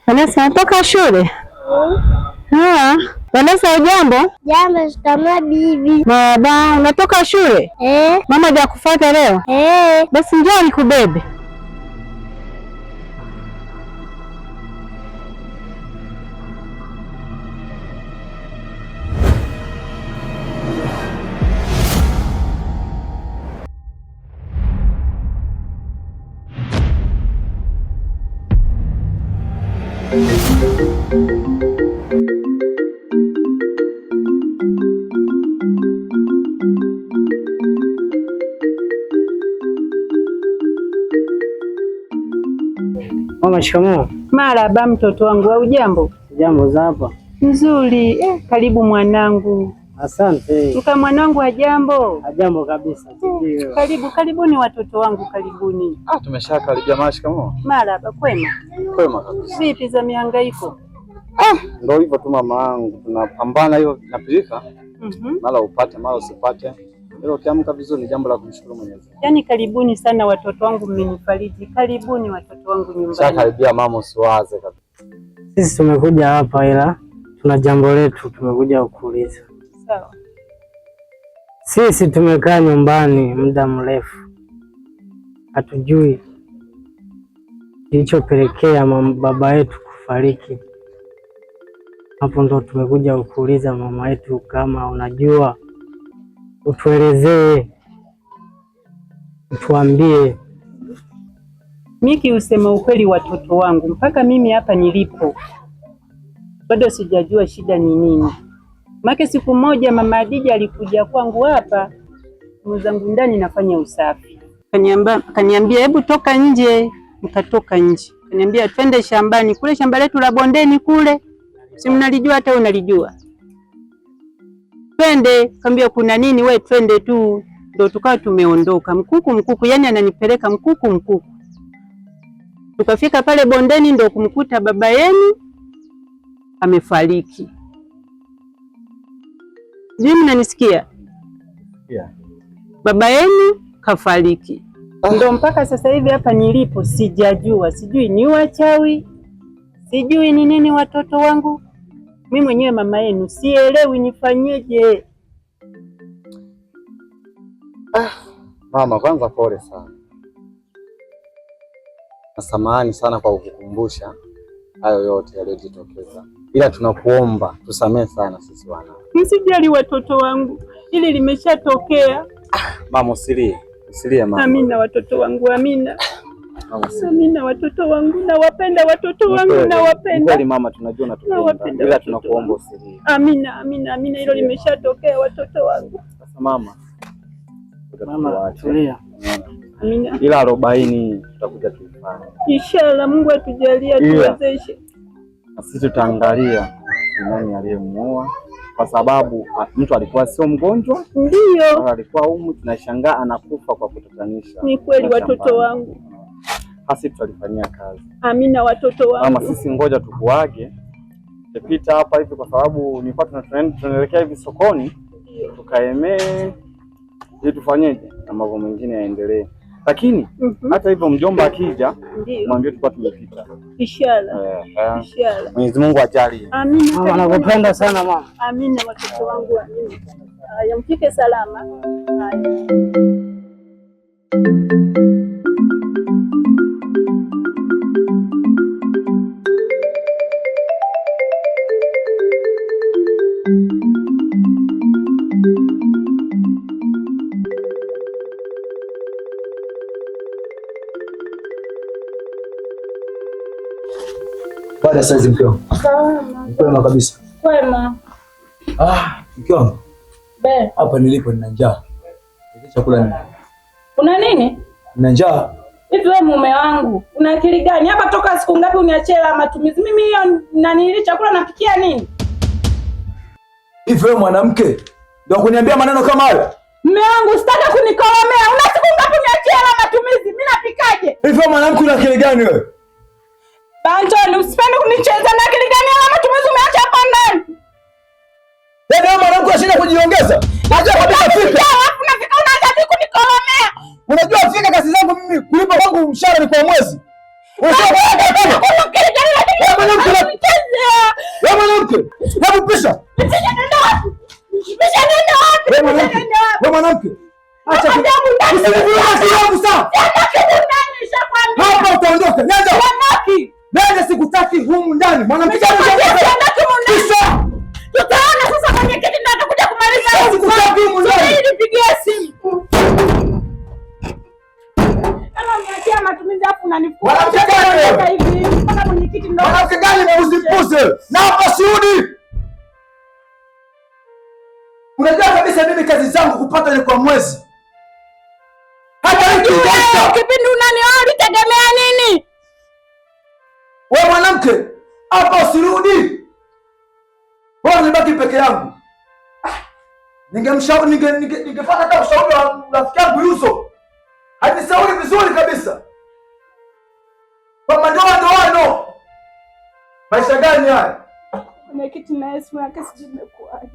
Vanessa, natoka shule? Vanessa, hujambo? Jambo, shikamoo bibi. Baba, unatoka shule? Mama hajakufuata leo? Basi njoo nikubebe. Mama, shikamoo. Marahaba mtoto wangu, hujambo? Jambo za hapa? Nzuri. Karibu mwanangu. Asante. Mka mwanangu, hajambo? Hajambo kabisa. Karibuni watoto wangu, karibuni. Tumeshakaribia. Mama, shikamoo. Marahaba. Kwema? Kwema kabisa. Vipi za mihangaiko? Ndio hivyo tu mama yangu, tunapambana hiyo napilika. Mara upate mara usipate. Leo ukiamka vizuri ni jambo la kumshukuru Mwenyezi Mungu. Yaani karibuni sana watoto wangu, mmenifariji. Karibuni watoto wangu nyumbani. Shakaribia mama, usiwaze kabisa. Sisi tumekuja hapa ila tuna jambo letu tumekuja kukuuliza. Sawa. Sisi tumekaa nyumbani muda mrefu, hatujui kilichopelekea baba yetu kufariki. Hapo ndo tumekuja kukuuliza mama yetu, kama unajua utuelezee, utuambie. Miki, usema ukweli watoto wangu, mpaka mimi hapa nilipo bado sijajua shida ni nini. Make siku moja mama Adija alikuja kwangu hapa, mwenzangu ndani nafanya usafi. Kaniambia hebu toka nje, nikatoka nje. Kaniambia twende shambani, kule shamba letu la bondeni kule. Si mnalijua, hata unalijua. Twende, kambia kuna nini, we twende tu. Ndio tukawa tumeondoka. Mkuku, yani ananipeleka mkuku. Tukafika pale bondeni ndio kumkuta baba yenu amefariki. Je, mnanisikia? Yeah. Baba yenu kafariki. Ndio mpaka sasa hivi hapa nilipo sijajua, sijui ni wachawi, sijui ni nini watoto wangu. Mimi mwenyewe mama yenu sielewi nifanyeje. Mama, kwanza pole sana. Na samahani sana kwa kukukumbusha hayo yote yaliyojitokeza. Ila tunakuomba tusamehe sana sisi wana. Msijali watoto wangu, ili limeshatokea. Mama, usilie mama. Amina watoto wangu, amina. Amina watoto wangu, nawapenda watoto wangu, nawapenda. Kweli mama, tunajua unatupenda. Ila tunakuomba usilie. Amina, hilo limeshatokea watoto wangu. Sasa mama, tulia. Amina. Ila 40 tutakuja tuifanye. Inshallah, Mungu atujalie tuwezeshe. Na sisi tutaangalia nani aliyemuoa, kwa sababu mtu alikuwa sio mgonjwa. Ndio. Alikuwa tunashangaa anakufa kwa kutatanisha. Ni kweli watoto wangu. Hasi tutalifanyia kazi. Amina watoto wangu. Mama, sisi ngoja tukuage. Tupita hapa hivi kwa sababu nilikuwa tunaelekea hivi sokoni. Tukaemee ili tufanyeje na mambo mengine yaendelee. Lakini hata hivyo mjomba akija mwambie tulikuwa tumepita. Inshallah. Inshallah. Mwenyezi Mungu ajalie. Amina. Mama, nakupenda sana mama. Amina watoto wangu, amina. Haya, mfike salama. Haya. Baada saizi mkeo. Kwema kabisa. Kwema. Mkeo. Hapa nilipo nina njaa. Chakula nini? Una nini? Nina njaa. Hivi wewe mume wangu, una akili gani? Hapa toka siku ngapi uniachie la matumizi? Mimi hiyo na nili chakula napikia nini? Hivi wewe mwanamke ndio kuniambia maneno kama hayo? Mume wangu, sitaka kunikolomea. Una siku ngapi uniachie la matumizi? Mimi napikaje? Hivi wewe mwanamke una akili gani wewe? Banjoni, usipende kunicheza na akili gani la matumizi umeacha hapa ndani? Yaani wewe mwanamke unashinda kujiongeza. Unajua kabisa fika. Alafu nafika unaanza kunikolomea. Unajua fika kazi zangu mimi kulipa kwangu mshahara ni kwa mwezi. Unajua mwanamke. Wewe mwanamke. Hebu pisha. Wewe mwanamke. Acha hapa utaondoka. Nenda sikutaki humu ndani. Mwanamke tutaona sasa mwenyekiti ndio atakuja kumaliza. Sikutaki humu ndani. Nipigie simu. Kama mnatia matumizi hapo unanifuta. Kama mwenyekiti ndio. Mwanamke gani usipuse? Na hapa shuhudi. Unajua kabisa mimi kazi zangu kupata ni kwa mwezi. Hata kipindi unanioa ulitegemea nini? Wewe mwanamke, hapa usirudi. Bora nibaki peke yangu. Ningemshauri ningepata hata ushauri wa rafiki yangu Yuso. Hanishauri vizuri kabisa. Kama ndoano. Maisha gani haya? Mwenyekiti na Yesu na kesi zimekuaje?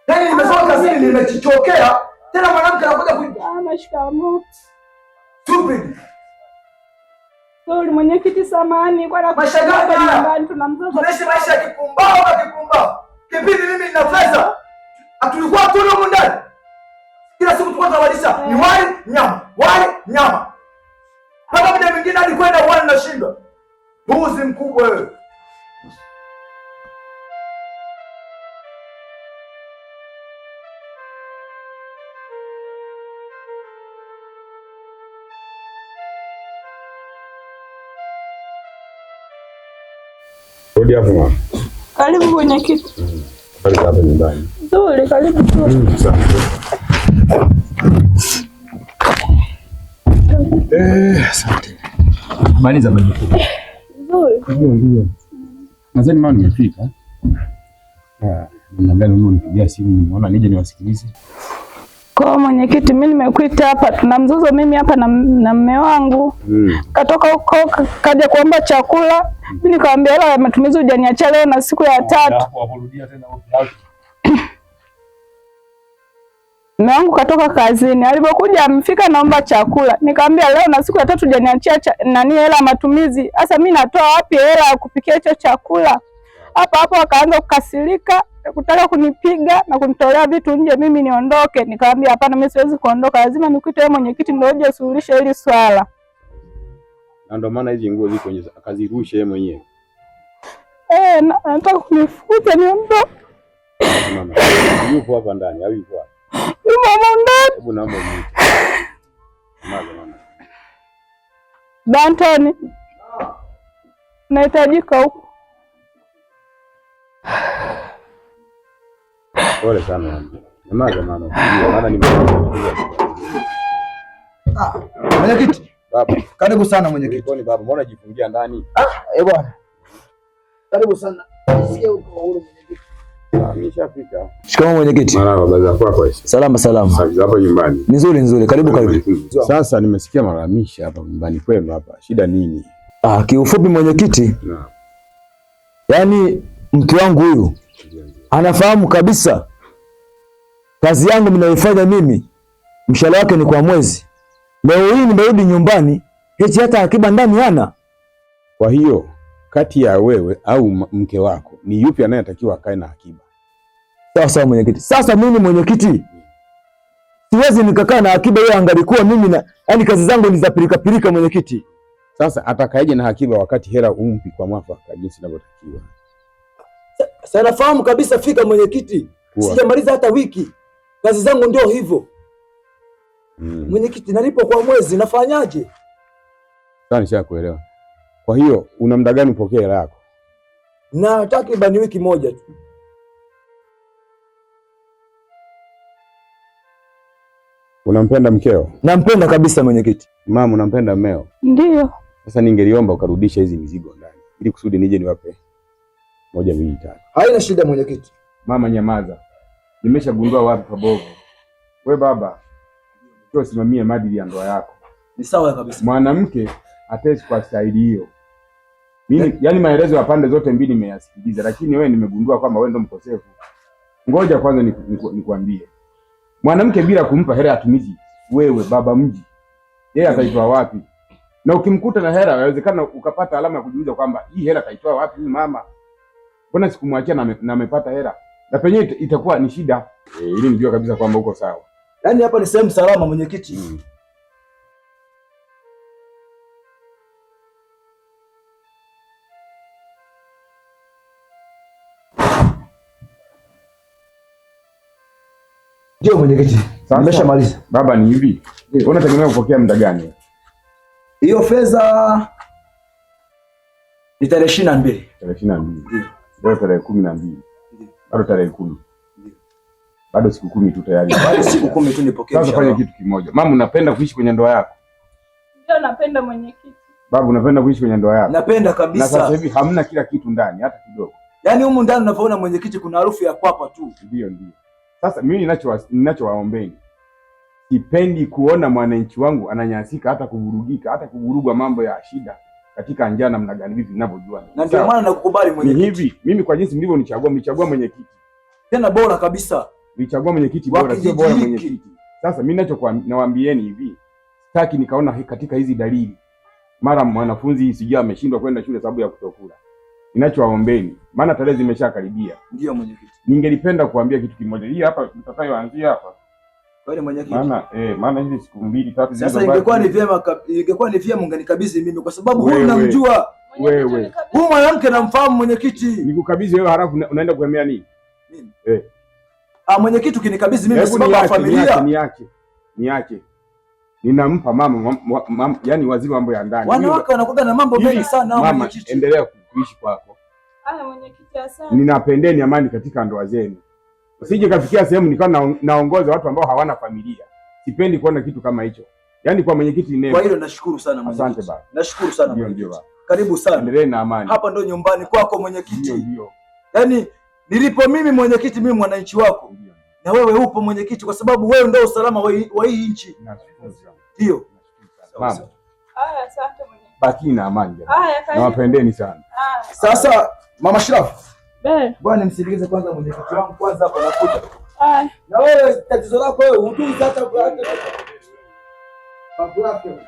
Yaani nimetoka kazini nimechichokea, tena mwanamke anakuja kuja. Shikamoo. Stupid. Sorry mwenyekiti, samahani kwa na maisha gani tunamzoza. Tunaishi maisha ya kipumbavu na kipumbavu. Kipindi mimi nina pesa, atulikuwa tuna huko ndani. Kila siku tulikuwa tunawalisha ni wali nyama. Hata muda mwingine alikwenda wali na shindwa. Mbuzi mkubwa wewe. Rudi hapo mama. Karibu mwenyekiti. Karibu hapa nyumbani. Nzuri, karibu tu. Asante. Maliza majukumu. Nzuri. Ndio. Nadhani mama nimefika. Namna gani unipigia simu nimeona nije niwasikilize. Kwa mwenyekiti, mimi nimekuita hapa, tuna mzozo mimi hapa na mume wangu. Katoka huko kaja kuomba chakula. Mimi nikamwambia hela ya matumizi hujaniachia leo na siku ya 3. Mume wangu katoka kazini, alipokuja amefika naomba chakula. Nikamwambia leo na siku ya 3 hujaniachia nani hela ya matumizi. Sasa mimi natoa wapi hela ya kupikia hicho chakula? Hapo akaanza kukasirika, kutaka kunipiga na kunitolea vitu nje mimi niondoke. Nikamwambia hapana, mimi siwezi kuondoka, lazima nikuite wewe mwenyekiti ndio uje suluhishe hili swala. Na ndio maana hizi nguo ziko nje akazirusha yeye mwenyewe. Nataka kunifuta niondoke. Mama, yupo hapa ndani au yupo hapa? Yupo ndani. Hebu naomba mimi. Mama. Dantoni. Nahitajika huko. Pole sana mama. Maana mwenyekiti. Baba, karibu sana mwenyekiti. Pole baba, mbona jifungia ndani? Bwana. Karibu sana. Sikia huko huru mwenyekiti. Nimeshafika. Shikamoo mwenyekiti. Marhaba, baza kwako. Salama. Sasa hapa nyumbani. Nzuri. Karibu. Sasa nimesikia malalamishi hapa nyumbani kwenu hapa. Shida nini? Kiufupi mwenyekiti. Naam. Yaani mke wangu huyu anafahamu kabisa kazi yangu ninayoifanya mimi, mshahara wake ni kwa mwezi. Leo hii nimerudi nyumbani, eti hata akiba ndani hana. Kwa hiyo kati ya wewe au mke wako ni yupi anayetakiwa akae na akiba? Sawa mwenyekiti. Sasa mimi mwenyekiti siwezi nikakaa na akiba, yeye angalikuwa mimi na yani kazi zangu ni za pilika mwenyekiti. Sasa atakaeje na akiba wakati hela umpi kwa mwafaka jinsi inavyotakiwa? Sasa nafahamu kabisa fika mwenyekiti. Sijamaliza hata wiki. Kazi zangu ndio hivyo. Mwenyekiti, nalipo kwa mwezi, nafanyaje? Sasa nishakuelewa. Kwa hiyo una muda gani upokee hela yako? Na takriban wiki moja tu. Unampenda mkeo? Nampenda kabisa mwenyekiti. Mama, unampenda mmeo? Ndio. Sasa ningeliomba ukarudisha hizi mizigo ndani ili kusudi nije niwape 1, 2, 3. Haina shida mwenyekiti. Mama, nyamaza. Nimeshagundua wapi pabovu. We baba, sio simamie maadili ya ndoa yako. Ni sawa kabisa. Mwanamke ataishi kwa staili hiyo. Mimi yani maelezo ya pande zote mbili nimeyasikiliza, lakini wewe nimegundua kwamba wewe ndo mkosefu. Ngoja kwanza nikwambie. Mwanamke bila kumpa hela atumizi, wewe baba mji, yeye ataitoa wapi? Na ukimkuta na hela, inawezekana ukapata alama ya kujiuliza kwamba hii hela kaitoa wapi huyu mama? Mbona sikumwachia na amepata hela? Na penyewe itakuwa ni shida. Ili nijue kabisa kwamba uko sawa. Yaani hapa ni sehemu salama mwenyekiti. Ndio mwenyekiti. Nimeshamaliza. Baba, ni hivi. Unategemea kupokea muda gani? Hiyo fedha ni tarehe 22. Tarehe 22. Leo tarehe 12. Bado tarehe 10. Bado siku 10 tu tayari. Bado siku 10 tu nipokee. Sasa fanya kitu kimoja. Mama, unapenda kuishi kwenye ndoa yako? Ndio napenda mwenyekiti. Baba, unapenda kuishi kwenye ndoa yako? Napenda kabisa. Na sasa hivi hamna kila kitu ndani hata kidogo. Yaani humu ndani unavyoona mwenyekiti kuna harufu ya kwapa tu. Ndio. Sasa mimi ninachowaombeni, sipendi kuona mwananchi wangu ananyanyasika, hata kuvurugika, hata kuvurugwa mambo ya shida katika njia namna gani vipi ninavyojua. Na ndio maana nakukubali mwenyekiti. Ni hivi, mimi kwa jinsi mlivyonichagua, mlichagua mwenyekiti. Tena bora kabisa. Mlichagua mwenyekiti bora, sio bora mwenyekiti. Sasa mimi nawaambieni hivi, sitaki nikaona katika hizi dalili mara mwanafunzi sijui ameshindwa kwenda shule sababu ya kutokula. Ninachowaombeni, maana tarehe zimeshakaribia. Ndio mwenyekiti. Ningelipenda kuambia kitu kimoja. Hii hapa tutakayoanzia hapa. Kwani mwenyekiti? Maana hizi siku 2 3 sasa ingekuwa ni vyema ungenikabidhi mimi kwa sababu huyu namjua. Wewe. Huyu mwanamke namfahamu mwenyekiti. Nikukabidhi wewe halafu unaenda kuemea nini? Mimi. Mwenyekiti ukinikabidhi mimi sababu ya familia. Niache. Ninampa mama yani waziri mambo ya ndani. Wanawake wanakuwa na mambo mengi sana mwenyekiti. Endelea kuishi kwako. Mwenyekiti asante. Ninapendeni amani katika ndoa zenu. Usije kafikia sehemu nikawa naongoza watu ambao hawana familia. Sipendi kuona kitu kama hicho. Yaani kwa mwenyekiti ni. Kwa hilo nashukuru sana mwenyekiti. Asante baba. Nashukuru sana mwenyekiti. Karibu sana. Endelee na amani. Hapa ndo nyumbani kwako mwenyekiti. Ndio. Yaani nilipo mimi mwenyekiti, mimi mwananchi wako. Na wewe upo mwenyekiti kwa sababu wewe ndio usalama wa hii nchi. Nashukuru sana. Ndio. Mama. Asante mwenyekiti. Baki na amani. Nawapendeni sana. Sasa Mama Shirafu. Bwana nimsindikize kwanza mwenyekiti wangu kwanza hapa nakuja. Na wewe tatizo lako wewe hujui hata babu yake.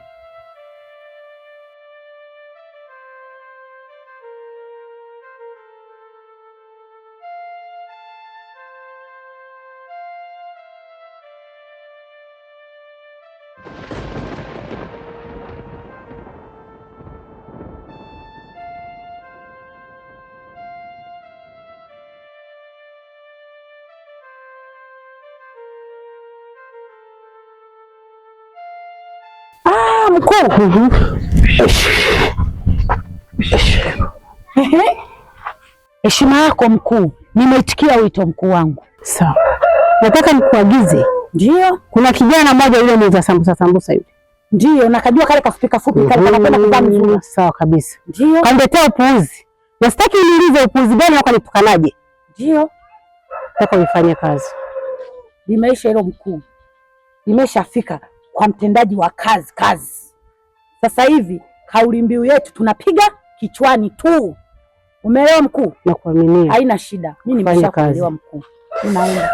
Mkuu. Heshima yako mkuu, nimeitikia wito mkuu wangu. Sawa. Nataka nikuagize. Ndio. Kuna kijana mmoja yule mwenza sambusa yule. Ndio, nakajua kale kafupi kale kanapenda kuvaa mzuri. Sawa kabisa. Ndio. Kandetea upuuzi. Na sitaki uniulize upuuzi gani wako nitukanaje. Ndio. Nataka uifanye kazi. Limeisha hilo mkuu. Limeshafika kwa mtendaji wa kazi. Sasa hivi kauli mbiu yetu tunapiga kichwani tu. Umeelewa mkuu? Nakuaminia. Haina shida. Mimi nimeshakuelewa mkuu. Ninaenda.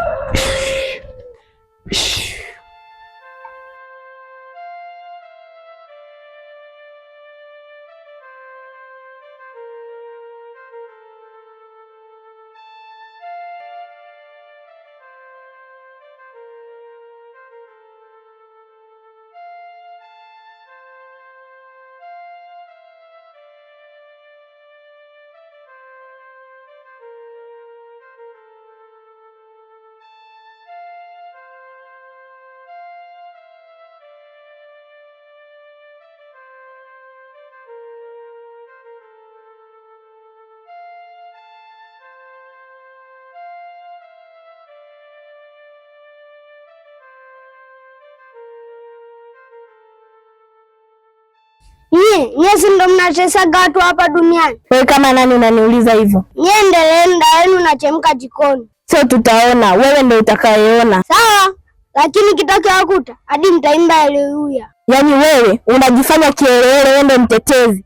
Nyie si ndo mnachesaga watu hapa duniani? Wewe kama nani unaniuliza hivyo? Nyie endeleeni, daenu nachemka jikoni. Sio tutaona, wewe ndio utakayeona. Sawa, lakini kitakayokuta hadi mtaimba haleluya. Yaani wewe unajifanya kielewele, wewe ndio mtetezi.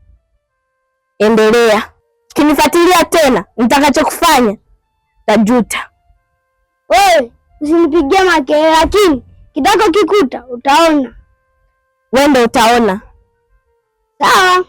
Endelea. Kinifuatilia tena, nitakachokufanya tajuta. Wewe usinipigie makelele, lakini kitako kikuta utaona. Wewe ndio utaona. Sawa.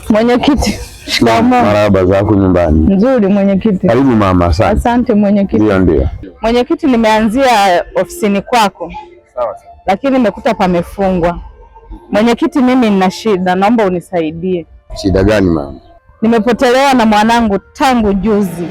Mwenyekiti, shikamoo. Marahaba, zako nyumbani? Nzuri mwenyekiti. Karibu mama. Asante mwenyekiti. Ndio. Mwenyekiti, nimeanzia ofisini kwako. Sawa. Lakini nimekuta pamefungwa. Mwenyekiti, mimi nina shida, naomba unisaidie. Shida gani mama? Nimepotelewa na mwanangu tangu juzi.